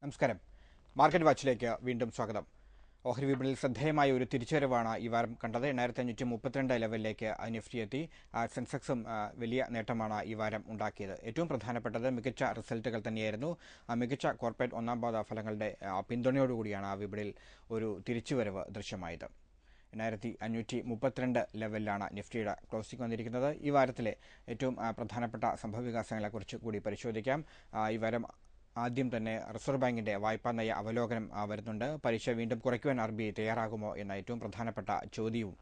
നമസ്കാരം. മാർക്കറ്റ് വാച്ചിലേക്ക് വീണ്ടും സ്വാഗതം. ഓഹരി വിപണിയിൽ ശ്രദ്ധേയമായ ഒരു തിരിച്ചുവരവാണ് ഈ വാരം കണ്ടത്. 8532 ലെവലിലേക്ക് നിഫ്റ്റി എത്തി. സെൻസെക്സും വലിയ നേട്ടമാണ് ഈ വാരം ഉണ്ടാക്കിയത്. ഏറ്റവും പ്രധാനപ്പെട്ടത് മികച്ച റിസൾട്ടുകൾ തന്നെയായിരുന്നു. മികച്ച കോർപ്പറേറ്റ് ഒന്നാം പാദ ഫലങ്ങളുടെ പിന്തുണയോടുകൂടിയാണ് വിപണിയിൽ ഒരു തിരിച്ചുവരവ് ദൃശ്യമായത്. 8532 ലെവലിലാണ് നിഫ്റ്റിയുടെ ക്ലോസിംഗ് വന്നിരിക്കുന്നത്. ഈ വാരത്തിലെ ഏറ്റവും പ്രധാനപ്പെട്ട സംഭവവികാസങ്ങളെക്കുറിച്ച് കൂടി പരിശോധിക്കാം. ഈ വാരം ആദ്യം തന്നെ റിസർവ് ബാങ്കിന്റെ വായ്പാ നയ അവലോകനം വരുന്നുണ്ട്. പലിശ വീണ്ടും കുറയ്ക്കുവാൻ RBI തയ്യാറാകുമോ എന്ന ഏറ്റവും പ്രധാനപ്പെട്ട ചോദ്യവും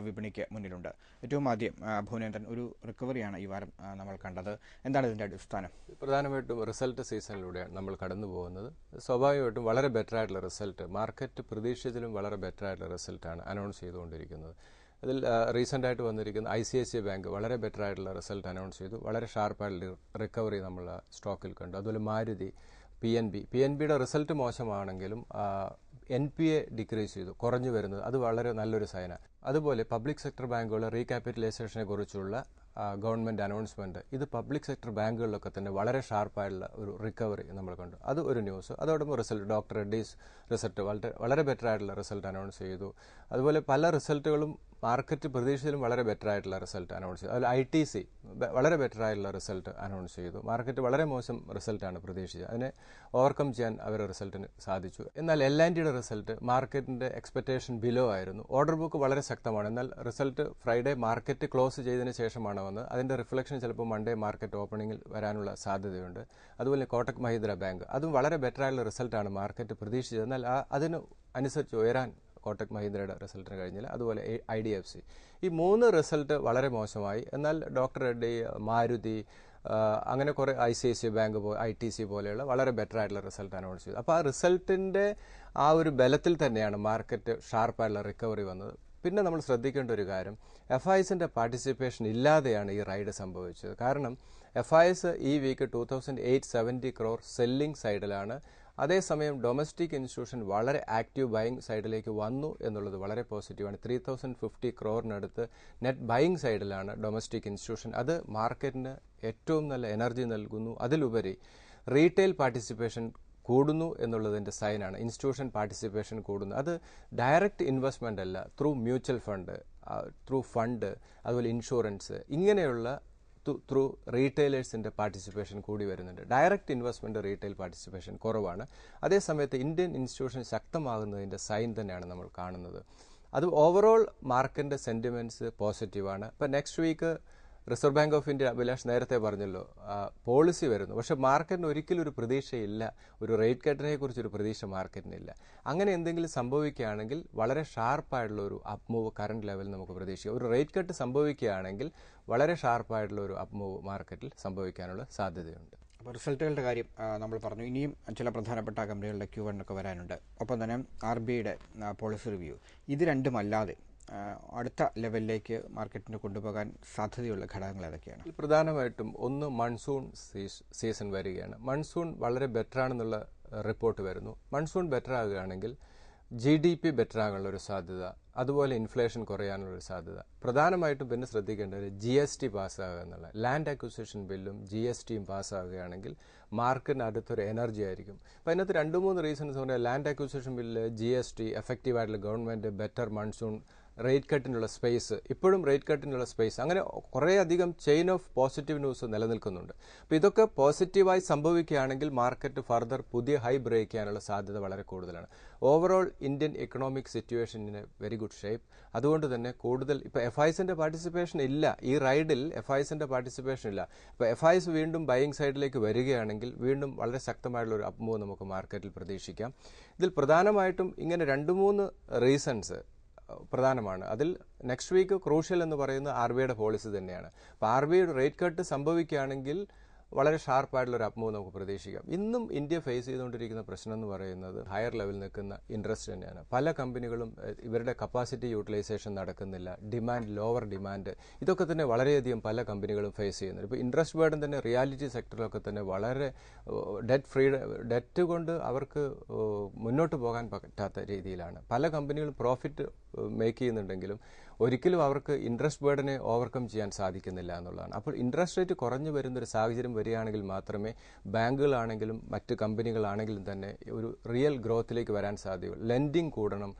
വിപണിക്ക് മുന്നിലുണ്ട്. ഏറ്റവും ആദ്യം ഭുവനേന്ദ്രൻ, ഒരു റിക്കവറിയാണ് ഈ വാരം നമ്മൾ കണ്ടത്. എന്താണ് ഇതിന്റെ അടിസ്ഥാനം? പ്രധാനമായിട്ടും റിസൾട്ട് സീസണിലൂടെയാണ് നമ്മൾ കടന്നു പോകുന്നത്. സ്വാഭാവികമായിട്ടും വളരെ ബെറ്റർ ആയിട്ടുള്ള റിസൾട്ട്, മാർക്കറ്റ് പ്രതീക്ഷിച്ചതിലും വളരെ ബെറ്റർ ആയിട്ടുള്ള റിസൾട്ടാണ് അനൗൺസ് ചെയ്തുകൊണ്ടിരിക്കുന്നത്. അതിൽ റീസെൻ്റായിട്ട് വന്നിരിക്കുന്ന ICICI ബാങ്ക് വളരെ ബെറ്റർ ആയിട്ടുള്ള റിസൾട്ട് അനൗൺസ് ചെയ്തു. വളരെ ഷാർപ്പായിട്ടുള്ള റിക്കവറി നമ്മൾ സ്റ്റോക്കിൽ കണ്ടു. അതുപോലെ മാരുതി, PNBയുടെ റിസൾട്ട് മോശമാണെങ്കിലും NPA ഡിക്രീസ് ചെയ്തു, കുറഞ്ഞു വരുന്നത്. അത് വളരെ നല്ലൊരു സൈനാണ്. അതുപോലെ പബ്ലിക് സെക്ടർ ബാങ്കുകളുടെ റീക്യാപിറ്റലൈസേഷനെ കുറിച്ചുള്ള ഗവൺമെൻറ് അനൗൺസ്മെൻറ്റ്, ഇത് പബ്ലിക് സെക്ടർ ബാങ്കുകളിലൊക്കെ തന്നെ വളരെ ഷാർപ്പായിട്ടുള്ള ഒരു റിക്കവറി നമ്മൾ കണ്ടു. അത് ഒരു ന്യൂസ്. അതോടൊപ്പം റിസൾട്ട്, ഡോക്ടർ റെഡ്ഡീസ് റിസൾട്ട് വളരെ ബെറ്റർ ആയിട്ടുള്ള റിസൾട്ട് അനൗൺസ് ചെയ്തു. അതുപോലെ പല റിസൾട്ടുകളും മാർക്കറ്റ് പ്രതീക്ഷിച്ചതിലും വളരെ ബെറ്റർ ആയിട്ടുള്ള റിസൾട്ട് അനൗൺസ് ചെയ്തു. അതിൽ ITC വളരെ ബെറ്റർ ആയിട്ടുള്ള റിസൾട്ട് അനൗൺസ് ചെയ്തു. മാർക്കറ്റ് വളരെ മോശം റിസൾട്ടാണ് പ്രതീക്ഷിച്ചത്, അതിനെ ഓവർകം ചെയ്യാൻ അവരുടെ റിസൾട്ടിന് സാധിച്ചു. എന്നാൽ L&Tയുടെ റിസൾട്ട് മാർക്കറ്റിൻ്റെ എക്സ്പെക്ടേഷൻ ബിലോ ആയിരുന്നു. ഓർഡർ ബുക്ക് വളരെ ശക്തമാണ്. എന്നാൽ റിസൾട്ട് ഫ്രൈഡേ മാർക്കറ്റ് ക്ലോസ് ചെയ്തതിന് ശേഷമാണ് വന്നത്. അതിൻ്റെ റിഫ്ലക്ഷൻ ചിലപ്പോൾ മൺഡേ മാർക്കറ്റ് ഓപ്പണിംഗിൽ വരാനുള്ള സാധ്യതയുണ്ട്. അതുപോലെ കോട്ടക് മഹീന്ദ്ര ബാങ്ക്, അതും വളരെ ബെറ്റർ ആയിട്ടുള്ള റിസൾട്ടാണ് മാർക്കറ്റ് പ്രതീക്ഷിച്ചത്. എന്നാൽ അതിന് അനുസരിച്ച് ഉയരാൻ കോട്ടക് മഹീന്ദ്രയുടെ റിസൾട്ടിന് കഴിഞ്ഞില്ല. അതുപോലെ IDFC, ഈ 3 റിസൾട്ട് വളരെ മോശമായി. എന്നാൽ ഡോക്ടർ റെഡ്ഡി, മാരുതി, അങ്ങനെ കുറേ ICICI ബാങ്ക്, ITC പോലെയുള്ള വളരെ ബെറ്റർ ആയിട്ടുള്ള റിസൾട്ട് അനൗൺസ് ചെയ്തു. അപ്പോൾ ആ റിസൾട്ടിൻ്റെ ആ ഒരു ബലത്തിൽ തന്നെയാണ് മാർക്കറ്റ് ഷാർപ്പായിട്ടുള്ള റിക്കവറി വന്നത്. പിന്നെ നമ്മൾ ശ്രദ്ധിക്കേണ്ട ഒരു കാര്യം, FISന്റെ പാർട്ടിസിപ്പേഷൻ ഇല്ലാതെയാണ് ഈ റൈഡ് സംഭവിച്ചത്. കാരണം FIS ഈ വീക്ക് 2870 crore സെല്ലിംഗ് സൈഡിലാണ്. അതേസമയം ഡൊമസ്റ്റിക് ഇൻസ്റ്റിറ്റ്യൂഷൻ വളരെ ആക്റ്റീവ് ബൈയിങ് സൈഡിലേക്ക് വന്നു എന്നുള്ളത് വളരെ പോസിറ്റീവാണ്. 3050 crore നെറ്റ് ബൈയിങ് സൈഡിലാണ് ഡൊമസ്റ്റിക് ഇൻസ്റ്റിറ്റ്യൂഷൻ. അത് മാർക്കറ്റിന് ഏറ്റവും നല്ല എനർജി നൽകുന്നു. അതിലുപരി റീറ്റെയിൽ പാർട്ടിസിപ്പേഷൻ കൂടുന്നു എന്നുള്ളതിൻ്റെ സൈനാണ്. ഇൻസ്റ്റിറ്റ്യൂഷൻ പാർട്ടിസിപ്പേഷൻ കൂടുന്നു. അത് ഡയറക്റ്റ് ഇൻവെസ്റ്റ്മെൻ്റ് അല്ല, through mutual fund, through fund, അതുപോലെ ഇൻഷുറൻസ്, ഇങ്ങനെയുള്ള ത്രൂ റീറ്റെയിലേഴ്സിൻ്റെ പാർട്ടിസിപ്പേഷൻ കൂടി വരുന്നുണ്ട്. ഡയറക്റ്റ് ഇൻവെസ്റ്റ്മെൻറ്റ് റീറ്റെയിൽ പാർട്ടിസിപ്പേഷൻ കുറവാണ്. അതേസമയത്ത് ഇന്ത്യൻ ഇൻസ്റ്റിറ്റ്യൂഷൻ ശക്തമാകുന്നതിൻ്റെ സൈൻ തന്നെയാണ് നമ്മൾ കാണുന്നത്. അത് ഓവറോൾ മാർക്കറ്റിൻ്റെ സെൻറ്റിമെൻറ്റ്സ് പോസിറ്റീവാണ്. ഇപ്പോൾ next week Reserve Bank of India, Abhilash നേരത്തെ പറഞ്ഞല്ലോ, പോളിസി വരുന്നു. പക്ഷേ മാർക്കറ്റിന് ഒരിക്കലും ഒരു പ്രതീക്ഷയില്ല, ഒരു റേറ്റ് കട്ടിനെ കുറിച്ചൊരു പ്രതീക്ഷ മാർക്കറ്റിനില്ല. അങ്ങനെ എന്തെങ്കിലും സംഭവിക്കുകയാണെങ്കിൽ വളരെ ഷാർപ്പായിട്ടുള്ള ഒരു അപ്പ് മൂവ് കറണ്ട് ലെവലിൽ നമുക്ക് പ്രതീക്ഷിക്കാം. ഒരു റേറ്റ് കട്ട് സംഭവിക്കുകയാണെങ്കിൽ വളരെ ഷാർപ്പായിട്ടുള്ള ഒരു അപ്പ് മൂവ് മാർക്കറ്റിൽ സംഭവിക്കാനുള്ള സാധ്യതയുണ്ട്. അപ്പോൾ റിസൾട്ടുകളുടെ കാര്യം നമ്മൾ പറഞ്ഞു. ഇനിയും ചില പ്രധാനപ്പെട്ട കമ്പനികളുടെ Q1 ഒക്കെ വരാനുണ്ട്. ഒപ്പം തന്നെ RBIയുടെ പോളിസി റിവ്യൂ. ഇത് രണ്ടുമല്ലാതെ അടുത്ത ലെവലിലേക്ക് മാർക്കറ്റിന് കൊണ്ടുപോകാൻ സാധ്യതയുള്ള ഘടകങ്ങൾ ഏതൊക്കെയാണ്? പ്രധാനമായിട്ടും ഒന്ന്, മൺസൂൺ സീസൺ വരികയാണ്. മൺസൂൺ വളരെ ബെറ്റർ ആണെന്നുള്ള റിപ്പോർട്ട് വരുന്നു. മൺസൂൺ ബെറ്റർ ആകുകയാണെങ്കിൽ GDP ബെറ്റർ ആകാനുള്ളൊരു സാധ്യത, അതുപോലെ ഇൻഫ്ലേഷൻ കുറയാനുള്ളൊരു സാധ്യത. പ്രധാനമായിട്ടും പിന്നെ ശ്രദ്ധിക്കേണ്ടത് GST പാസ്സാകുക എന്നുള്ള, ലാൻഡ് അക്വിസിഷൻ ബില്ലും GSTയും പാസ്സാകുകയാണെങ്കിൽ മാർക്കറ്റിന് അടുത്തൊരു എനർജി ആയിരിക്കും. അപ്പോൾ അതിനകത്ത് 2-3 റീസൺസ് പറഞ്ഞാൽ, ലാൻഡ് അക്വിസിഷൻ ബില്ല്, GST, എഫക്റ്റീവായിട്ടുള്ള ഗവൺമെൻറ്, ബെറ്റർ മൺസൂൺ, റേറ്റ് കട്ടിനുള്ള സ്പേസ്, ഇപ്പോഴും റേറ്റ് കട്ടിനുള്ള സ്പേസ്, അങ്ങനെ കുറേയധികം ചെയിൻ ഓഫ് പോസിറ്റീവ് ന്യൂസ് നിലനിൽക്കുന്നുണ്ട്. അപ്പോൾ ഇതൊക്കെ പോസിറ്റീവായി സംഭവിക്കുകയാണെങ്കിൽ മാർക്കറ്റ് ഫർദർ പുതിയ ഹൈ ബ്രേക്ക് ചെയ്യാനുള്ള സാധ്യത വളരെ കൂടുതലാണ്. ഓവറോൾ ഇന്ത്യൻ എക്കണോമിക് സിറ്റുവേഷന് വെരി ഗുഡ് ഷേപ്പ്. അതുകൊണ്ട് തന്നെ കൂടുതൽ ഇപ്പോൾ FISന്റെ പാർട്ടിസിപ്പേഷൻ ഇല്ല, ഈ റൈഡിൽ FISന്റെ പാർട്ടിസിപ്പേഷൻ ഇല്ല. ഇപ്പോൾ FIS വീണ്ടും ബൈയിങ് സൈഡിലേക്ക് വരികയാണെങ്കിൽ വീണ്ടും വളരെ ശക്തമായിട്ടുള്ള ഒരു അപ്പ് മൂവ് നമുക്ക് മാർക്കറ്റിൽ പ്രതീക്ഷിക്കാം. ഇതിൽ പ്രധാനമായിട്ടും ഇങ്ങനെ 2-3 റീസൺസ് പ്രധാനമാണ്. അതിൽ നെക്സ്റ്റ് വീക്ക് ക്രൂഷ്യൽ എന്ന് പറയുന്നത് RBIയുടെ പോളിസി തന്നെയാണ്. അപ്പോൾ RBIയുടെ റേറ്റ് കട്ട് സംഭവിക്കുകയാണെങ്കിൽ വളരെ ഷാർപ്പായിട്ടുള്ള ഒരു അപ്പ് മൂവ് നമുക്ക് പ്രതീക്ഷിക്കാം. ഇന്നും ഇന്ത്യ ഫേസ് ചെയ്തുകൊണ്ടിരിക്കുന്ന പ്രശ്നം എന്ന് പറയുന്നത് ഹയർ ലെവലിൽ നിൽക്കുന്ന ഇൻട്രസ്റ്റ് തന്നെയാണ്. പല കമ്പനികളും ഇവരുടെ കപ്പാസിറ്റി യൂട്ടിലൈസേഷൻ നടക്കുന്നില്ല, ലോവർ ഡിമാൻഡ്, ഇതൊക്കെ തന്നെ വളരെയധികം പല കമ്പനികളും ഫേസ് ചെയ്യുന്നുണ്ട്. ഇപ്പോൾ ഇൻട്രസ്റ്റ് ബേർഡൻ തന്നെ റിയാലിറ്റി സെക്ടറിലൊക്കെ തന്നെ വളരെ ഡെറ്റ് കൊണ്ട് അവർക്ക് മുന്നോട്ട് പോകാൻ പറ്റാത്ത രീതിയിലാണ്. പല കമ്പനികളും പ്രോഫിറ്റ് മേക്ക് ചെയ്യുന്നുണ്ടെങ്കിലും ഒരിക്കലും അവർക്ക് ഇൻട്രസ്റ്റ് ബേർഡനെ ഓവർകം ചെയ്യാൻ സാധിക്കുന്നില്ല എന്നുള്ളതാണ്. അപ്പോൾ ഇൻട്രസ്റ്റ് റേറ്റ് കുറഞ്ഞു വരുന്നൊരു സാഹചര്യം വരികയാണെങ്കിൽ മാത്രമേ ബാങ്കുകളാണെങ്കിലും മറ്റ് കമ്പനികളാണെങ്കിലും തന്നെ ഒരു റിയൽ ഗ്രോത്തിലേക്ക് വരാൻ സാധ്യതയുള്ളൂ. ലെൻഡിങ് കൂടണം,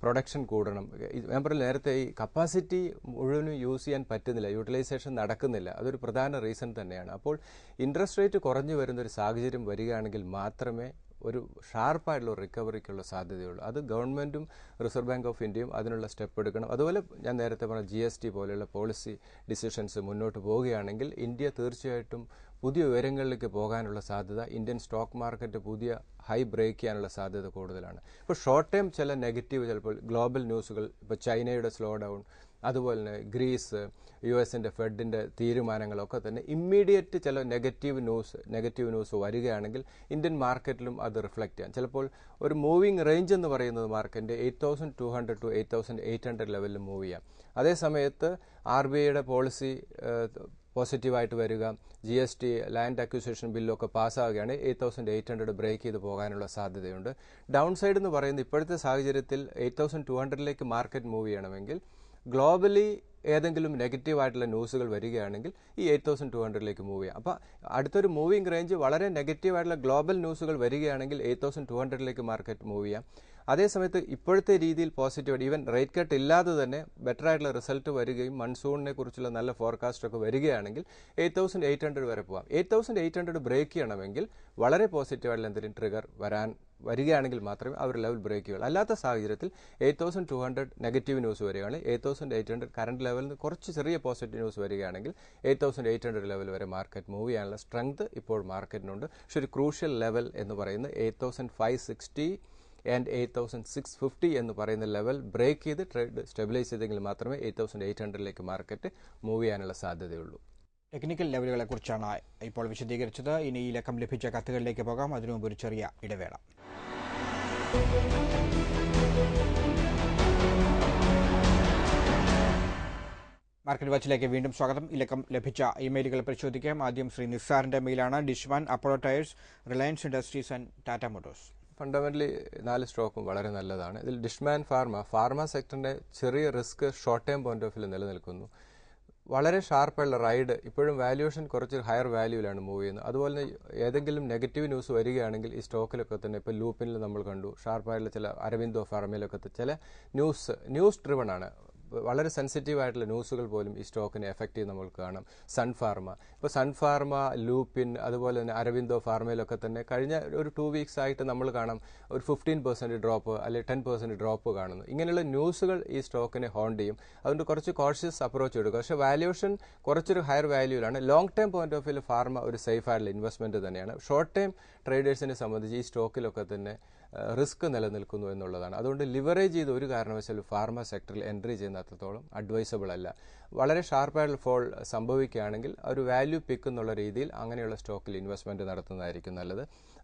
പ്രൊഡക്ഷൻ കൂടണം. ഞാൻ പറഞ്ഞ നേരത്തെ ഈ കപ്പാസിറ്റി മുഴുവനും യൂസ് ചെയ്യാൻ പറ്റുന്നില്ല, യൂട്ടിലൈസേഷൻ നടക്കുന്നില്ല. അതൊരു പ്രധാന റീസൺ തന്നെയാണ്. അപ്പോൾ ഇൻട്രസ്റ്റ് റേറ്റ് കുറഞ്ഞു വരുന്നൊരു സാഹചര്യം വരികയാണെങ്കിൽ മാത്രമേ ഒരു ഷാർപ്പായിട്ടുള്ള റിക്കവറിക്കുള്ള സാധ്യതയുള്ളൂ. അത് ഗവൺമെൻറ്റും റിസർവ് ബാങ്ക് ഓഫ് ഇന്ത്യയും അതിനുള്ള സ്റ്റെപ്പ് എടുക്കണം. അതുപോലെ ഞാൻ നേരത്തെ പറഞ്ഞ GST പോലെയുള്ള പോളിസി ഡിസിഷൻസ് മുന്നോട്ട് പോവുകയാണെങ്കിൽ ഇന്ത്യ തീർച്ചയായിട്ടും പുതിയ ഉയരങ്ങളിലേക്ക് പോകാനുള്ള സാധ്യത, ഇന്ത്യൻ സ്റ്റോക്ക് മാർക്കറ്റ് പുതിയ ഹൈ ബ്രേക്ക് ചെയ്യാനുള്ള സാധ്യത കൂടുതലാണ്. ഇപ്പോൾ ഷോർട്ട് ടൈം ചില നെഗറ്റീവ് ചിലപ്പോൾ ഗ്ലോബൽ ന്യൂസുകൾ, ഇപ്പോൾ ചൈനയുടെ സ്ലോ ഡൗൺ, അതുപോലെ തന്നെ ഗ്രീസ്, US-ൻ്റെ ഫെഡിൻ്റെ തീരുമാനങ്ങളൊക്കെ തന്നെ ഇമ്മീഡിയറ്റ് ചില നെഗറ്റീവ് ന്യൂസ് വരികയാണെങ്കിൽ ഇന്ത്യൻ മാർക്കറ്റിലും അത് റിഫ്ലക്റ്റ് ചെയ്യാം. ചിലപ്പോൾ ഒരു മൂവിങ് റേഞ്ച് എന്ന് പറയുന്നത് മാർക്കറ്റിൻ്റെ 8,200 to 8,800 ലെവലിൽ മൂവ് ചെയ്യാം. അതേ സമയത്ത് RBIയുടെ പോളിസി പോസിറ്റീവായിട്ട് വരിക, GST, ലാൻഡ് അക്വിസിഷൻ ബില്ലൊക്കെ പാസ്സാവുകയാണ് 8,800 ബ്രേക്ക് ചെയ്ത് പോകാനുള്ള സാധ്യതയുണ്ട്. ഡൗൺ സൈഡ് എന്ന് പറയുന്നത് ഇപ്പോഴത്തെ സാഹചര്യത്തിൽ 8,200ലേക്ക് മാർക്കറ്റ് മൂവ് ചെയ്യണമെങ്കിൽ ഗ്ലോബലി ഏതെങ്കിലും നെഗറ്റീവായിട്ടുള്ള ന്യൂസുകൾ വരികയാണെങ്കിൽ ഈ 8,200ലേക്ക് മൂവ് ചെയ്യാം. അപ്പോൾ അടുത്തൊരു മൂവിങ് റേഞ്ച് വളരെ നെഗറ്റീവായിട്ടുള്ള ഗ്ലോബൽ ന്യൂസുകൾ വരികയാണെങ്കിൽ 8,200ലേക്ക് മാർക്കറ്റ് മൂവ് ചെയ്യാം. അതേസമയത്ത് ഇപ്പോഴത്തെ രീതിയിൽ പോസിറ്റീവായിട്ട് ഈവൻ റേറ്റ് കട്ട് ഇല്ലാതെ തന്നെ ബെറ്റർ ആയിട്ടുള്ള റിസൾട്ട് വരികയും മൺസൂണിനെ കുറിച്ചുള്ള നല്ല ഫോർകാസ്റ്റ് ഒക്കെ വരികയാണെങ്കിൽ 8,800 വരെ പോകാം. 8,800 ബ്രേക്ക് ചെയ്യണമെങ്കിൽ വളരെ പോസിറ്റീവായിട്ടുള്ള എന്തെങ്കിലും ട്രിഗർ വരികയാണെങ്കിൽ മാത്രമേ ആ ഒരു ലെവൽ ബ്രേക്ക് ചെയ്യുള്ളൂ. അല്ലാത്ത സാഹചര്യത്തിൽ 8,200 നെഗറ്റീവ് ന്യൂസ് വരികയാണെങ്കിൽ 8,800 കറണ്ട് ലെവലിൽ നിന്ന് കുറച്ച് ചെറിയ പോസിറ്റീവ് ന്യൂസ് വരികയാണെങ്കിൽ 8,800 ലെവൽ വരെ മാർക്കറ്റ് മൂവ് ചെയ്യാനുള്ള സ്ട്രെങ്ത് ഇപ്പോൾ മാർക്കറ്റിനുണ്ട്. പക്ഷെ ഒരു ക്രൂഷ്യൽ ലെവൽ എന്ന് പറയുന്നത് 8,560 ആൻഡ് 8,650 എന്ന് പറയുന്ന ലെവൽ ബ്രേക്ക് ചെയ്ത് ട്രേഡ് സ്റ്റെബിലൈസ് ചെയ്തെങ്കിൽ മാത്രമേ 8,800ലേക്ക് മാർക്കറ്റ് മൂവ് ചെയ്യാനുള്ള സാധ്യതയുള്ളൂ. ടെക്നിക്കൽ ലെവലുകളെ കുറിച്ചാണ് ഇപ്പോൾ വിശദീകരിച്ചത്. ഇനി ഈ ലക്കം ലഭിച്ച കത്തുകളിലേക്ക് പോകാം. അതിനു മുമ്പ് ഒരു ചെറിയ ഇടവേള. മാർക്കറ്റ് വാച്ചിലേക്ക് വീണ്ടും സ്വാഗതം. ഇലക്കം ലഭിച്ച ഇമെയിലുകൾ പരിശോധിക്കാം. ആദ്യം ശ്രീ നിസാറിന്റെ മെയിലാണ്. Dishman, Apollo Tyres, Reliance Industries and Tata Motors. Fundamentally 4 സ്റ്റോക്കും വളരെ നല്ലതാണ്. ഇതിൽ ഡിഷ്മാൻ ഫാർമ സെക്ടറിന്റെ ചെറിയ risk short time point of view നിലനിൽക്കുന്നു. വളരെ ഷാർപ്പുള്ള റൈഡ്, ഇപ്പോഴും വാല്യൂഷൻ കുറച്ച് ഹയർ വാല്യൂവിലാണ് മൂവ് ചെയ്യുന്നത്. അതുപോലെ തന്നെ ഏതെങ്കിലും നെഗറ്റീവ് ന്യൂസ് വരികയാണെങ്കിൽ ഈ സ്റ്റോക്കിലൊക്കെ തന്നെ ഇപ്പോൾ ലൂപ്പിനിൽ നമ്മൾ കണ്ടു, ഷാർപ്പായിട്ടുള്ള ചില അരവിന്ദോ ഫാർമയിലൊക്കെ ചില ന്യൂസ് ഡ്രിവൺ ആണ്. വളരെ സെൻസിറ്റീവ് ആയിട്ടുള്ള ന്യൂസുകൾ പോലും ഈ സ്റ്റോക്കിനെ എഫക്റ്റ് ചെയ്ത് നമുക്ക് കാണാം. സൺഫാർമ, ലൂപ്പിൻ, അതുപോലെ തന്നെ അരവിന്ദോ ഫാർമയിലൊക്കെ തന്നെ കഴിഞ്ഞ ഒരു 2 വീക്സ് ആയിട്ട് നമ്മൾ കാണാം ഒരു 15% ഡ്രോപ്പ് അല്ലെങ്കിൽ 10% ഡ്രോപ്പ് കാണുന്നു. ഇങ്ങനെയുള്ള ന്യൂസുകൾ ഈ സ്റ്റോക്കിനെ ഹോണ്ട് ചെയ്യും. അതുകൊണ്ട് കുറച്ച് കോഷ്യസ് അപ്രോച്ച് എടുക്കുക. പക്ഷേ വാല്യൂഷൻ കുറച്ചൊരു ഹയർ വാല്യൂവിലാണ്. Long time point of view pharma ഒരു സേഫ് ആയിട്ടുള്ള ഇൻവെസ്റ്റ്മെന്റ് തന്നെയാണ്. ഷോർട്ട് ടൈം ട്രേഡേഴ്സിനെ സംബന്ധിച്ച് ഈ സ്റ്റോക്കിലൊക്കെ തന്നെ റിസ്ക് നിലനിൽക്കുന്നു എന്നുള്ളതാണ്. അതുകൊണ്ട് ലിവറേജ് ചെയ്ത് ഒരു കാരണവശാലും ഫാർമ സെക്ടറിൽ എൻട്രി ചെയ്യുന്ന അത്രത്തോളം അഡ്വൈസബിൾ അല്ല. വളരെ ഷാർപ്പായിട്ടുള്ള ഫോൾ സംഭവിക്കുകയാണെങ്കിൽ ഒരു വാല്യൂ പിക്ക് എന്നുള്ള രീതിയിൽ അങ്ങനെയുള്ള സ്റ്റോക്കിൽ ഇൻവെസ്റ്റ്മെന്റ് നടത്തുന്നതായിരിക്കും നല്ലത്.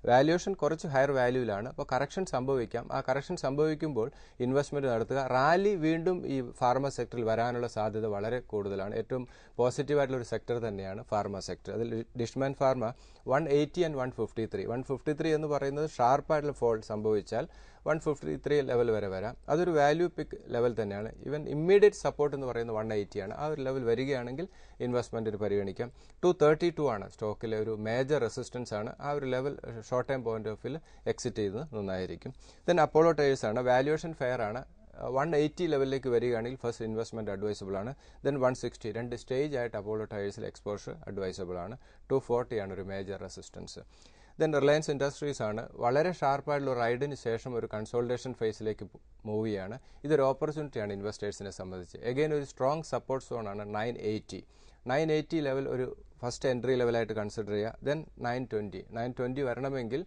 വാല്യൂഷൻ കുറച്ച് ഹയർ വാല്യൂവിലാണ്. അപ്പോൾ കറക്ഷൻ സംഭവിക്കാം. ആ കറക്ഷൻ സംഭവിക്കുമ്പോൾ ഇൻവെസ്റ്റ്മെന്റ് നടത്തുക. റാലി വീണ്ടും ഈ ഫാർമ സെക്ടറിൽ വരാനുള്ള സാധ്യത വളരെ കൂടുതലാണ്. ഏറ്റവും പോസിറ്റീവായിട്ടുള്ള ഒരു സെക്ടർ തന്നെയാണ് ഫാർമ സെക്ടർ. അതിൽ ഡിഷ്മാൻ ഫാർമ 180 ആൻഡ് 153 എന്ന് പറയുന്നത് ഷാർപ്പായിട്ടുള്ള ഫോൾ സംഭവിച്ചാൽ 153 ലെവൽ വരെ വരാം. അതൊരു വാല്യൂ പിക്ക് ലെവൽ തന്നെയാണ്. ഈവൻ ഇമ്മീഡിയറ്റ് സപ്പോർട്ട് എന്ന് പറയുന്നത് 180 ആണ്. ആ ഒരു ലെവൽ വരികയാണെങ്കിൽ ഇൻവെസ്റ്റ്മെന്റിന് പരിഗണിക്കാം. 232 ആണ് സ്റ്റോക്കിലെ ഒരു മേജർ റെസിസ്റ്റൻസ് ആണ്. ആ ഒരു level short time point of view exit ചെയ്ത് നന്നായിരിക്കും. ദെൻ അപ്പോളോ ടയേഴ്സ് ആണ്. വാല്യൂഷൻ ഫെയർ ആണ്. 180 ലെവലിലേക്ക് വരികയാണെങ്കിൽ ഫസ്റ്റ് ഇൻവെസ്റ്റ്മെന്റ് അഡ്വൈസബിൾ ആണ്. ദെൻ 160 രണ്ട് സ്റ്റേജ് ആയിട്ട് അപ്പോളോ ടയേഴ്സിൽ എക്സ്പോഷർ അഡ്വൈസബിൾ ആണ്. 240 ആണ് ഒരു major resistance. Then Reliance industries ആണ്. വളരെ ഷാർപ്പായിട്ടുള്ള റൈഡിന് ശേഷം ഒരു കൺസോൾട്ടേഷൻ ഫേസിലേക്ക് മൂവ് ചെയ്യാണ്. ഇതൊരു ഓപ്പർച്യൂണിറ്റിയാണ് ഇൻവെസ്റ്റേഴ്സിനെ സംബന്ധിച്ച്. എഗെയിൻ ഒരു സ്ട്രോങ് സപ്പോർട്ട് സോണാണ് 980 ലെവൽ ഒരു ഫസ്റ്റ് എൻട്രി ലെവലായിട്ട് കൺസിഡർ ചെയ്യുക. ദെൻ 920 വരണമെങ്കിൽ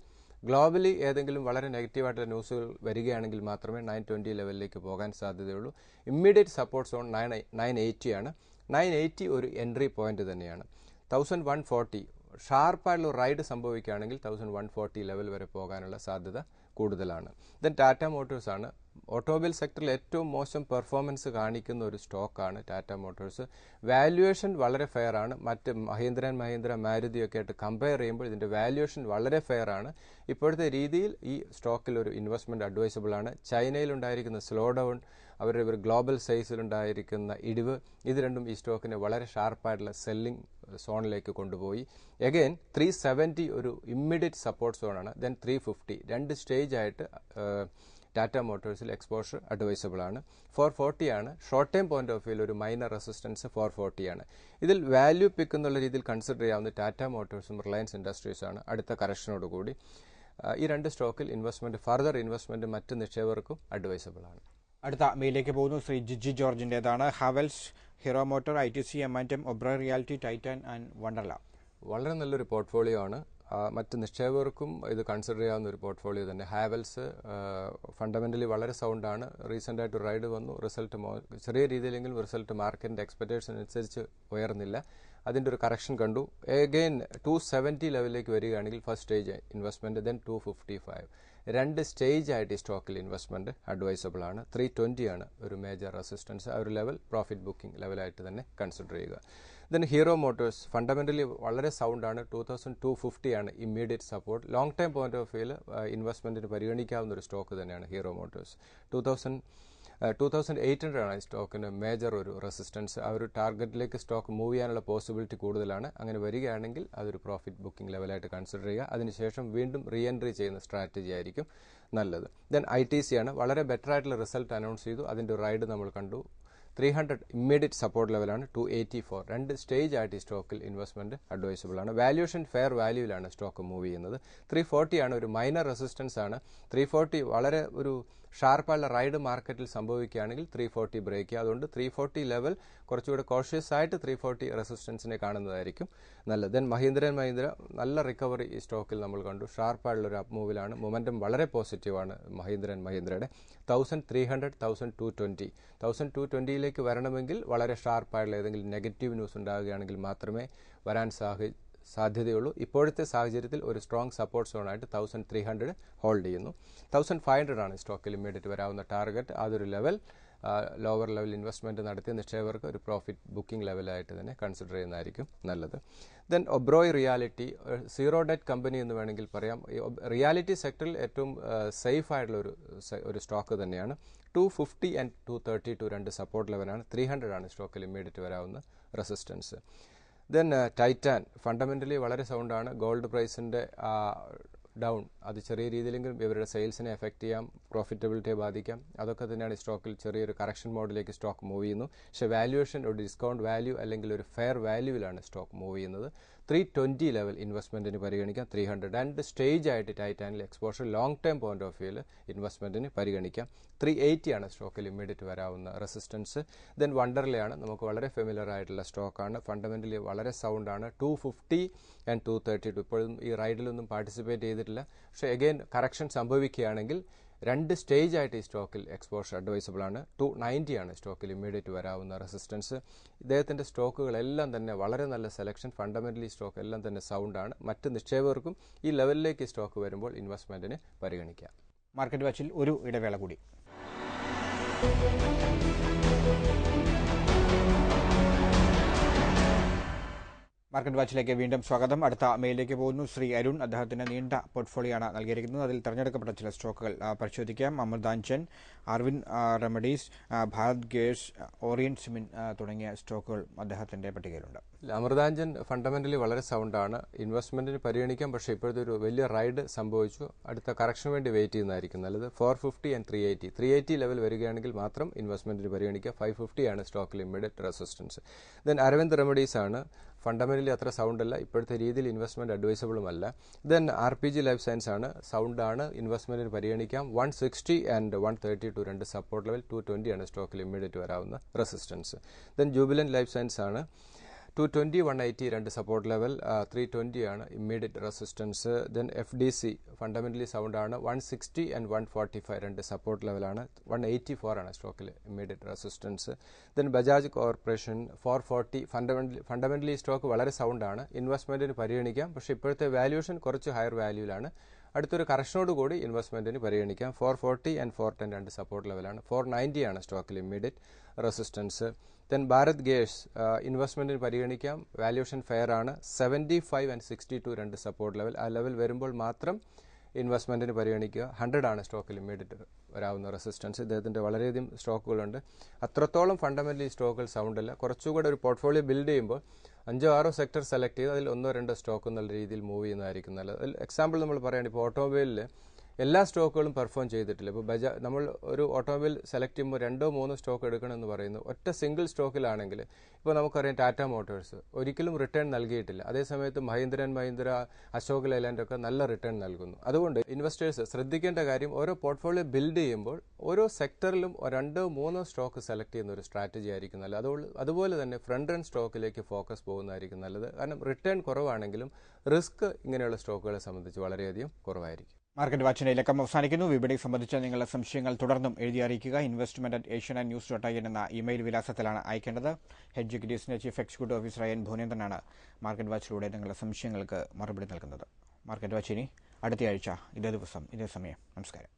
ഗ്ലോബലി ഏതെങ്കിലും വളരെ നെഗറ്റീവായിട്ടുള്ള ന്യൂസുകൾ വരികയാണെങ്കിൽ മാത്രമേ 920 ലെവലിലേക്ക് പോകാൻ സാധ്യതയുള്ളൂ. ഇമ്മീഡിയറ്റ് സപ്പോർട്ട് സോൺ 980 ആണ്. 980 ഒരു എൻട്രി പോയിന്റ് തന്നെയാണ്. 1140 ഷാർപ്പായിട്ടുള്ള റൈഡ് സംഭവിക്കുകയാണെങ്കിൽ 1140 ലെവൽ വരെ പോകാനുള്ള സാധ്യത കൂടുതലാണ്. ദെൻ ടാറ്റ മോട്ടോഴ്സ് ആണ്. ഓട്ടോമൊബൈൽ സെക്ടറിൽ ഏറ്റവും മോശം പെർഫോമൻസ് കാണിക്കുന്ന ഒരു സ്റ്റോക്കാണ് ടാറ്റ മോട്ടോഴ്സ്. വാല്യുവേഷൻ വളരെ ഫെയർ ആണ്. മറ്റ് മഹീന്ദ്ര മാരുതിയൊക്കെ ആയിട്ട് കമ്പയർ ചെയ്യുമ്പോൾ ഇതിൻ്റെ വാല്യുവേഷൻ വളരെ ഫെയർ ആണ്. ഇപ്പോഴത്തെ രീതിയിൽ ഈ സ്റ്റോക്കിൽ ഒരു ഇൻവെസ്റ്റ്മെന്റ് അഡ്വൈസബിൾ ആണ്. ചൈനയിൽ ഉണ്ടായിരിക്കുന്ന സ്ലോ ഡൗൺ, അവരുടെ ഒരു ഗ്ലോബൽ സൈസിലുണ്ടായിരിക്കുന്ന ഇടിവ്, ഇത് രണ്ടും ഈ സ്റ്റോക്കിനെ വളരെ ഷാർപ്പായിട്ടുള്ള സെല്ലിംഗ് സോണിലേക്ക് കൊണ്ടുപോയി. എഗെയിൻ 370 ഒരു ഇമ്മീഡിയറ്റ് സപ്പോർട്ട് സോണാണ്. ദെൻ 350 രണ്ട് സ്റ്റേജ് ആയിട്ട് ടാറ്റ മോട്ടോഴ്സിൽ എക്സ്പോഷർ അഡ്വൈസബിൾ ആണ്. 440 ആണ് ഷോർട്ട് ടൈം പോയിന്റ് ഓഫ് വ്യൂവിൽ ഒരു മൈനർ റെസിസ്റ്റൻസ് 440 ആണ്. ഇതിൽ വാല്യൂ പിക്ക് എന്നുള്ള രീതിയിൽ കൺസിഡർ ചെയ്യാവുന്ന ടാറ്റ മോട്ടോഴ്സും റിലയൻസ് ഇൻഡസ്ട്രീസും ആണ് അടുത്ത കറക്ഷനോടുകൂടി. ഈ രണ്ട് സ്റ്റോക്കിൽ ഫർദർ ഇൻവെസ്റ്റ്മെന്റ് മറ്റ് നിക്ഷേപകർക്കും അഡ്വൈസബിൾ ആണ്. അടുത്ത മെയിലേക്ക് പോകുന്നു ശ്രീ ജിജി ജോർജിൻ്റെതാണ്. Havells, Hero motor, ITC, M&M, Oberoi realty, Titan and Wonderla. വളരെ നല്ലൊരു പോർട്ട്ഫോളിയോ ആണ്. മറ്റ് നിക്ഷേപകർക്കും ഇത് കൺസിഡർ ചെയ്യാവുന്ന ഒരു പോർട്ട്ഫോളിയോ തന്നെ. ഹാവൽസ് ഫണ്ടമെന്റലി വളരെ സൗണ്ടാണ്. റീസെന്റ് ആയിട്ട് റൈഡ് വന്നു. റിസൾട്ട് ചെറിയ രീതിയിലെങ്കിലും റിസൾട്ട് മാർക്കറ്റിന്റെ എക്സ്പെക്ടേഷൻ അനുസരിച്ച് ഉയർന്നില്ല. അതിൻ്റെ ഒരു കറക്ഷൻ കണ്ടു. എഗെയിൻ 270 ലെവലിലേക്ക് വരികയാണെങ്കിൽ ഫസ്റ്റ് സ്റ്റേജ് ഇൻവെസ്റ്റ്മെന്റ്, ദെൻ 255 രണ്ട് സ്റ്റേജ് ആയിട്ട് ഈ സ്റ്റോക്കിൽ ഇൻവെസ്റ്റ്മെന്റ് അഡ്വൈസബിൾ ആണ്. 320 ആണ് ഒരു മേജർ റെസിസ്റ്റൻസ്. ആ ഒരു ലെവൽ പ്രോഫിറ്റ് ബുക്കിംഗ് ലെവലായിട്ട് തന്നെ കൺസിഡർ ചെയ്യുക. ദെൻ ഹീറോ മോട്ടോഴ്സ് ഫണ്ടമെന്റലി വളരെ സൗണ്ടാണ്. 2250 ആണ് immediate support. Long time point of വ്യൂവിൽ ഇൻവെസ്റ്റ്മെന്റിന് പരിഗണിക്കാവുന്ന ഒരു സ്റ്റോക്ക് തന്നെയാണ് ഹീറോ മോട്ടോഴ്സ്. 2800 ആണ് ഈ സ്റ്റോക്കിന് മേജർ ഒരു റെസിസ്റ്റൻസ്. ആ ഒരു ടാർഗറ്റിലേക്ക് സ്റ്റോക്ക് മൂവ് ചെയ്യാനുള്ള പോസിബിലിറ്റി കൂടുതലാണ്. അങ്ങനെ വരികയാണെങ്കിൽ അതൊരു പ്രോഫിറ്റ് ബുക്കിംഗ് ലെവലായിട്ട് കൺസിഡർ ചെയ്യുക. അതിനുശേഷം വീണ്ടും റീ എൻട്രി ചെയ്യുന്ന സ്ട്രാറ്റജി ആയിരിക്കും നല്ലത്. ദെൻ ITC ആണ്. വളരെ ബെറ്റർ ആയിട്ടുള്ള റിസൾട്ട് അനൗൺസ് ചെയ്തു. അതിൻ്റെ റൈഡ് നമ്മൾ കണ്ടു. 300 ഇമ്മീഡിയറ്റ് സപ്പോർട്ട് ലെവലാണ്. 284 രണ്ട് സ്റ്റേജ് ആയിട്ട് ഈ സ്റ്റോക്കിൽ ഇൻവെസ്റ്റ്മെന്റ് അഡ്വൈസബിൾ ആണ്. വാല്യൂഷൻ ഫെയർ വാല്യൂവിലാണ് സ്റ്റോക്ക് മൂവ് ചെയ്യുന്നത്. 340 ആണ് ഒരു മൈനർ റെസിസ്റ്റൻസ് ആണ്. 340 വളരെ ഒരു ഷാർപ്പായുള്ള റൈഡ് മാർക്കറ്റിൽ സംഭവിക്കുകയാണെങ്കിൽ 340 ബ്രേക്ക് ചെയ്യുക. അതുകൊണ്ട് 340 ലെവൽ കുറച്ചുകൂടെ കോഷ്യസ് ആയിട്ട് 340 റെസിസ്റ്റൻസിനെ കാണുന്നതായിരിക്കും നല്ലത്. ദെൻ മഹീന്ദ്ര നല്ല റിക്കവറി ഈ സ്റ്റോക്കിൽ നമ്മൾ കണ്ടു. ഷാർപ്പായുള്ള ഒരു അപ്പ് മൂവിലാണ്. മൊമെന്റം വളരെ പോസിറ്റീവാണ് മഹീന്ദ്രയുടെ. 1300 1220 1220യിലേക്ക് വരണമെങ്കിൽ വളരെ ഷാർപ്പായുള്ള ഏതെങ്കിലും നെഗറ്റീവ് ന്യൂസ് ഉണ്ടാകുകയാണെങ്കിൽ മാത്രമേ വരാൻ സാധ്യതയുള്ളൂ. ഇപ്പോഴത്തെ സാഹചര്യത്തിൽ ഒരു സ്ട്രോങ് സപ്പോർട്ട് സോണായിട്ട് 1300 ഹോൾഡ് ചെയ്യുന്നു. 1500 ആണ് സ്റ്റോക്കിൽ ഇമ്മീഡിയറ്റ് വരാവുന്ന ടാർഗറ്റ്. അതൊരു ലെവൽ ലോവർ ലെവൽ ഇൻവെസ്റ്റ്മെന്റ് നടത്തിയ നിക്ഷേപകർക്ക് ഒരു പ്രോഫിറ്റ് ബുക്കിംഗ് ലെവലായിട്ട് തന്നെ കൺസിഡർ ചെയ്യുന്നതായിരിക്കും നല്ലത്. Then Oberoi reality zero debt company എന്ന് വേണമെങ്കിൽ പറയാം. റിയാലിറ്റി സെക്ടറിൽ ഏറ്റവും സേഫ് ആയിട്ടുള്ള ഒരു സ്റ്റോക്ക് തന്നെയാണ്. 250 ആൻഡ് 232 രണ്ട് സപ്പോർട്ട് ലെവലാണ്. 300 ആണ് സ്റ്റോക്കിൽ ഇമ്മീഡിയറ്റ് വരാവുന്ന റെസിസ്റ്റൻസ്. ദെൻ ടൈറ്റാൻ ഫണ്ടമെന്റലി വളരെ സൗണ്ടാണ്. ഗോൾഡ് പ്രൈസിന്റെ ഡൗൺ അത് ചെറിയ രീതിയിലെങ്കിലും ഇവരുടെ സെയിൽസിനെ എഫക്ട് ചെയ്യാം, പ്രോഫിറ്റബിലിറ്റിയെ ബാധിക്കാം. അതൊക്കെ തന്നെയാണ് ഈ സ്റ്റോക്കിൽ ചെറിയൊരു കറക്ഷൻ മോഡിലേക്ക് സ്റ്റോക്ക് മൂവ് ചെയ്യുന്നു. പക്ഷേ വാല്യുവേഷൻ ഒരു ഡിസ്കൗണ്ട് വാല്യൂ അല്ലെങ്കിൽ ഒരു ഫെയർ വാല്യൂവിലാണ് സ്റ്റോക്ക് മൂവ് ചെയ്യുന്നത്. 320 ലെവൽ ഇൻവെസ്റ്റ്മെന്റിന് പരിഗണിക്കാം. 300 രണ്ട് സ്റ്റേജ് ആയിട്ട് ടൈറ്റാനിൽ exposure long time point of വ്യൂവിൽ ഇൻവെസ്റ്റ്മെന്റിന് പരിഗണിക്കാം. 380 ആണ് സ്റ്റോക്കിൽ ഇമ്മീഡിയറ്റ് വരാവുന്ന റെസിസ്റ്റൻസ്. ദെൻ വണ്ടർലയാണ് നമുക്ക് വളരെ ഫെമിലർ ആയിട്ടുള്ള സ്റ്റോക്കാണ്. ഫണ്ടമെന്റലി വളരെ സൗണ്ടാണ്. 250 ആൻഡ് 232 ഇപ്പോഴും ഈ റൈഡിലൊന്നും പാർട്ടിസിപ്പേറ്റ് ചെയ്തിട്ടില്ല. പക്ഷേ അഗെയിൻ കറക്ഷൻ സംഭവിക്കുകയാണെങ്കിൽ രണ്ട് സ്റ്റേജ് ആയിട്ട് ഈ സ്റ്റോക്കിൽ എക്സ്പോഷർ അഡ്വൈസബിൾ ആണ്. 290 ആണ് സ്റ്റോക്കിൽ ഇമ്മീഡിയറ്റ് വരാവുന്ന റെസിസ്റ്റൻസ്. ഇദ്ദേഹത്തിന്റെ സ്റ്റോക്കുകളെല്ലാം തന്നെ വളരെ നല്ല സെലക്ഷൻ. ഫണ്ടമെന്റലി സ്റ്റോക്ക് എല്ലാം തന്നെ സൗണ്ടാണ്. മറ്റ് നിക്ഷേപകർക്കും ഈ ലെവലിലേക്ക് സ്റ്റോക്ക് വരുമ്പോൾ ഇൻവെസ്റ്റ്മെന്റിന് പരിഗണിക്കാം. മാർക്കറ്റ് വാച്ചിൽ ഒരു ഇടവേള കൂടി. മാർക്കറ്റ് വാച്ചിലേക്ക് വീണ്ടും സ്വാഗതം. അടുത്ത മെയിലേക്ക് പോകുന്നു. ശ്രീ അരുൺ, അദ്ദേഹത്തിന് നീണ്ട പോർട്ട്ഫോളിയോ ആണ് നൽകിയിരിക്കുന്നത്. അതിൽ തിരഞ്ഞെടുക്കപ്പെട്ട ചില സ്റ്റോക്കുകൾ പരിശോധിക്കാം. Amrutanjan, Arvind remedies, Bharat gas, orient cement തുടങ്ങിയ സ്റ്റോക്കുകൾ അദ്ദേഹത്തിന്റെ പട്ടികയിലുണ്ട്. അമൃതാഞ്ചൻ ഫണ്ടമെന്റലി വളരെ സൗണ്ടാണ്. ഇൻവെസ്റ്റ്മെന്റിന് പരിഗണിക്കാം. പക്ഷേ ഇപ്പോഴത്തെ ഒരു വലിയ റൈഡ് സംഭവിച്ചു. അടുത്ത കറക്ഷന് വേണ്ടി വെയിറ്റ് ചെയ്യുന്നതായിരിക്കും നല്ലത്. 450 ആൻഡ് 380 ലെവൽ വരികയാണെങ്കിൽ മാത്രം ഇൻവെസ്റ്റ്മെന്റിന് പരിഗണിക്കുക. 550 ആണ് സ്റ്റോക്കിൽ immediate resistance. Then Aravind Remedies ആണ്. ഫണ്ടമെന്റലി അത്ര സൗണ്ട് അല്ല. ഇപ്പോഴത്തെ രീതിയിൽ ഇൻവെസ്റ്റ്മെന്റ് അഡ്വൈസബിളും അല്ല. ദെൻ RPG ലൈഫ് സയൻസ് ആണ്. സൗണ്ടാണ്. ഇൻവെസ്റ്റ്മെന്റിന് പരിഗണിക്കാം. 160 ആൻഡ് 132 രണ്ട് സപ്പോർട്ട് ലെവൽ. 220 ആണ് സ്റ്റോക്കിൽ ഇമ്മീഡിയറ്റ് വരാവുന്ന resistance. Then Jubilant life science ആണ്. 220 180 രണ്ട് സപ്പോർട്ട് ലെവൽ. 320 ആണ് immediate resistance. Then FDC fundamentally സൗണ്ടാണ്. 160 ആൻഡ് 145 രണ്ട് സപ്പോർട്ട് ലെവലാണ്. 184 ആണ് സ്റ്റോക്കിൽ immediate resistance. Then Bajaj corporation 440 fundamentally stock വളരെ സൗണ്ടാണ്. ഇൻവെസ്റ്റ്മെന്റിന് പരിഗണിക്കാം. പക്ഷേ ഇപ്പോഴത്തെ വാല്യൂഷൻ കുറച്ച് ഹയർ വാല്യൂവിലാണ്. അടുത്തൊരു കറക്ഷനോട് കൂടി ഇൻവെസ്റ്റ്മെന്റിന് പരിഗണിക്കാം. 440 ആൻഡ് 410 രണ്ട് സപ്പോർട്ട് ലെവലാണ്. 490 ആണ് സ്റ്റോക്കിൽ immediate resistance. Then Bharat gas ഇൻവെസ്റ്റ്മെന്റിന് പരിഗണിക്കാം. വാല്യൂഷൻ ഫെയർ ആണ്. 75 ആൻഡ് 62 രണ്ട് സപ്പോർട്ട് ലെവൽ. ആ ലെവൽ വരുമ്പോൾ മാത്രം ഇൻവെസ്റ്റ്മെൻറ്റിന് പരിഗണിക്കുക. 100 ആണ് സ്റ്റോക്കിൽ ഇമ്മീഡിയറ്റ് വരാവുന്ന റെസിസ്റ്റൻസ്. ഇദ്ദേഹത്തിൻ്റെ വളരെയധികം സ്റ്റോക്കുകളുണ്ട്. അത്രത്തോളം ഫണ്ടമെൻ്റലി സ്റ്റോക്കുകൾ സൗണ്ടല്ല. കുറച്ചുകൂടെ ഒരു പോർട്ട്ഫോളിയോ ബിൽഡ് ചെയ്യുമ്പോൾ 5-6 സെക്ടർ സെലക്ട് ചെയ്ത് അതിൽ 1-2 സ്റ്റോക്ക് എന്നുള്ള രീതിയിൽ മൂവ് ചെയ്യുന്നതായിരിക്കും നല്ലത്. എക്സാമ്പിൾ നമ്മൾ പറയുകയാണെങ്കിൽ ഇപ്പോൾ ഓട്ടോമൊബൈലിൽ എല്ലാ സ്റ്റോക്കുകളും പെർഫോം ചെയ്തിട്ടില്ല. ഇപ്പോൾ നമ്മൾ ഒരു ഓട്ടോമൊബൈൽ സെലക്ട് ചെയ്യുമ്പോൾ 2-3 സ്റ്റോക്ക് എടുക്കണമെന്ന് പറയുന്നു. ഒറ്റ സിംഗിൾ സ്റ്റോക്കിലാണെങ്കിൽ ഇപ്പോൾ നമുക്കറിയാം ടാറ്റ മോട്ടോഴ്സ് ഒരിക്കലും റിട്ടേൺ നൽകിയിട്ടില്ല. അതേസമയത്ത് മഹീന്ദ്ര, അശോക് ലൈലാൻഡ് ഒക്കെ നല്ല റിട്ടേൺ നൽകുന്നു. അതുകൊണ്ട് ഇൻവെസ്റ്റേഴ്സ് ശ്രദ്ധിക്കേണ്ട കാര്യം ഓരോ പോർട്ട്ഫോളിയോ ബിൽഡ് ചെയ്യുമ്പോൾ ഓരോ സെക്ടറിലും 2-3 സ്റ്റോക്ക് സെലക്ട് ചെയ്യുന്ന ഒരു സ്ട്രാറ്റജി ആയിരിക്കും നല്ലത്. അതുപോലെ തന്നെ ഫ്രണ്ട് റൺ സ്റ്റോക്കിലേക്ക് ഫോക്കസ് പോകുന്നതായിരിക്കും നല്ലത്. കാരണം റിട്ടേൺ കുറവാണെങ്കിലും റിസ്ക് ഇങ്ങനെയുള്ള സ്റ്റോക്കുകളെ സംബന്ധിച്ച് വളരെയധികം കുറവായിരിക്കും. മാർക്കറ്റ് വാച്ചിന്റെ ലക്കം അവസാനിക്കുന്നു. വിപണി സംബന്ധിച്ച നിങ്ങളുടെ സംശയങ്ങൾ തുടർന്നും എഴുതി അറിയിക്കുക. investment@asiannews.in എന്ന ഇമെയിൽ വിലാസത്തിലാണ് അയക്കേണ്ടത്. ഹെഡ്ജ് എക്വിറ്റീസിന്റെ ചീഫ് എക്സിക്യൂട്ടീവ് ഓഫീസറായ എൻ ഭുവനേന്ദ്രനാണ് മാർക്കറ്റ് വാച്ചിലൂടെ നിങ്ങളുടെ സംശയങ്ങൾക്ക് മറുപടി നൽകുന്നത്. മാർക്കറ്റ് വാച്ച് ഇനി അടുത്തയാഴ്ച ഇതേ ദിവസം ഇതേ സമയം. നമസ്കാരം.